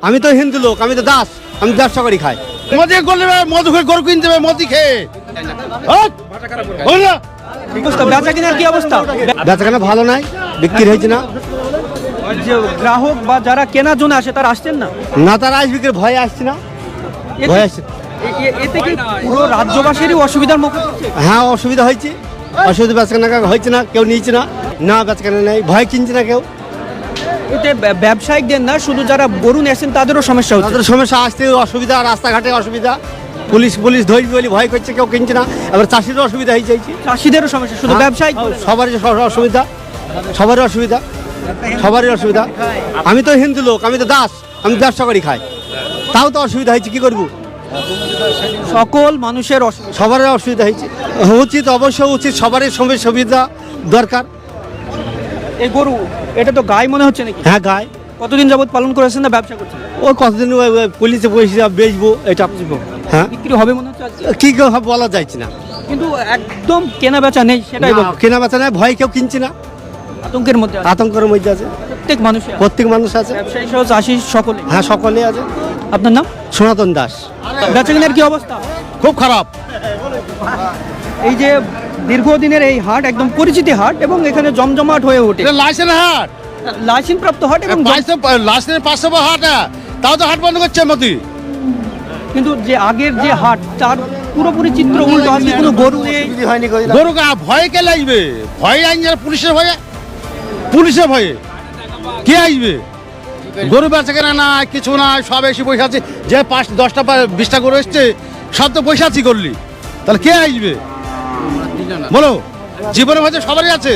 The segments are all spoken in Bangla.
আমি তো হিন্দু লোক, আমি তো দাস, আমি ব্যবসা করি খাই। মোদি করলে মধু খেয়ে গরু কিনতে হবে, মোদি খেয়ে বেচা কেনার কি অবস্থা? বেচাকেনা ভালো নাই, বিক্রি হয়েছে না। যে গ্রাহক বা যারা কেনার জন্য আসে তারা আসছেন না। না, তারা আসবে কি ভয়ে আসছে না, ভয়ে আসছে। এতে কি পুরো রাজ্যবাসীরই অসুবিধার মুখে পড়ছে? হ্যাঁ, অসুবিধা হয়েছে, অসুবিধা বেচাকেনা হয়েছে না, কেউ নিচ্ছে না, না বেচাকেনা নেই, ভয় কিনছে না কেউ। এতে ব্যবসায়িকদের না, শুধু যারা গরু নিয়েছেন তাদেরও সমস্যা হচ্ছে। তাদের সমস্যা, আসতে অসুবিধা, রাস্তাঘাটে অসুবিধা, পুলিশ ধরবে বলে ভয় করছে, কেউ কিনছে না। এবার চাষিরও অসুবিধা হয়েছে, চাষিদেরও সমস্যা, শুধু ব্যবসায়িক সবারই অসুবিধা, সবারই অসুবিধা, সবারই অসুবিধা। আমি তো হিন্দু লোক, আমি তো দাস, আমি ব্যবসা করি খাই, তাও তো অসুবিধা হয়েছে, কি করবো? সকল মানুষের অসুবিধা। সবারই অসুবিধা হয়েছে, উচিত, অবশ্যই উচিত, সবারই সুবিধা দরকার। এই গরু এটা তো গায়ে মনে হচ্ছে নাকি? হ্যাঁ, গায়ে। কতদিন যাবত পালন করেছেন না ব্যবসা করছেন? ও কতদিন পুলিশে পয়সা বেচবো, এটা হ্যাঁ, বিক্রি হবে মনে হচ্ছে আজকে? কি বলা যাচ্ছে না, কিন্তু একদম কেনা বেচা নেই, সেটাই না, কেনা বেচা নেই, ভয় কেউ কিনছে না, আতঙ্কের মধ্যে আছে। আতঙ্কের মধ্যে আছে প্রত্যেক মানুষের, প্রত্যেক মানুষ আছে। ব্যবসায়ী সহ চাষি সকলে। হ্যাঁ, সকলে আছে। আপনার নাম? সনাতন দাস। বেচা কেনার কি অবস্থা? খুব খারাপ। এই যে দীর্ঘদিনের এই হাট একদম পরিচিতি হাট এবং এখানে জমজমাট হয়ে ওঠে, লাইসেন্স হাট, লাইসেন্স প্রাপ্ত হাট এবং লাইসেন্স 500 হাট, তাও তো হাট বন্ধ করছে মোদি। কিন্তু যে আগের যে হাট তার পুরোপুরি চিত্র উল্টো। আজকে কোনো গরু নেই, গরু ভয় কে লাগবে? ভয় আইন পুলিশের ভয়ে, পুলিশের ভয়ে কে আসবে? গরু বেচা কেনা নাই, কিছু নাই, সব এসে বসে আছে। যে 5-10টা 20টা গরু এসছে, সব তো পয়সা আছি করলি, তাহলে কে আসবে বলো? জীবনের ভয় সবারই আছে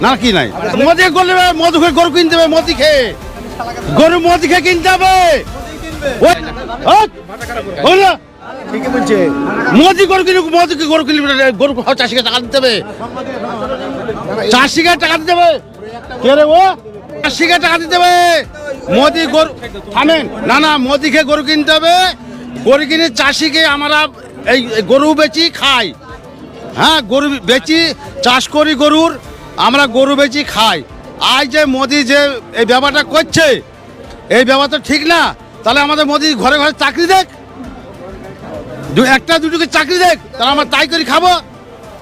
না, কি নাই? মোদি করলে মধু খেয়ে গরু কিনতে হবে, মোদি খেয়ে গরু, মোদি খেয়ে কিনতে হবে। মোদি গরু কিনে, মোদি গরু কিনলে গরু চাষিকে টাকা দিতে হবে, চাষিকে টাকা দিতে হবে। কে রে ও? চাষিকে টাকা দিতে হবে। মোদি গরু থামেন, না না, মোদিকে গরু কিনতে হবে। গরু কিনে চাষিকে আমরা এই গরু বেচি খাই। হ্যাঁ, গরু বেচি, চাষ করি গরুর, আমরা গরু বেচি খাই। আজ যে মোদি যে এই ব্যাপারটা করছে, এই ব্যাপারটা ঠিক না। তাহলে আমাদের মোদি ঘরে ঘরে চাকরি দেখ, একটা দুটোকে চাকরি দেখ, তাহলে আমরা তাই করে খাবো।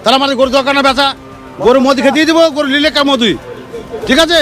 তাহলে আমাদের গরু দরকার না বেচা, গরু মোদিকে দিয়ে দেবো, গরু নিলে কা মোদি, ঠিক আছে।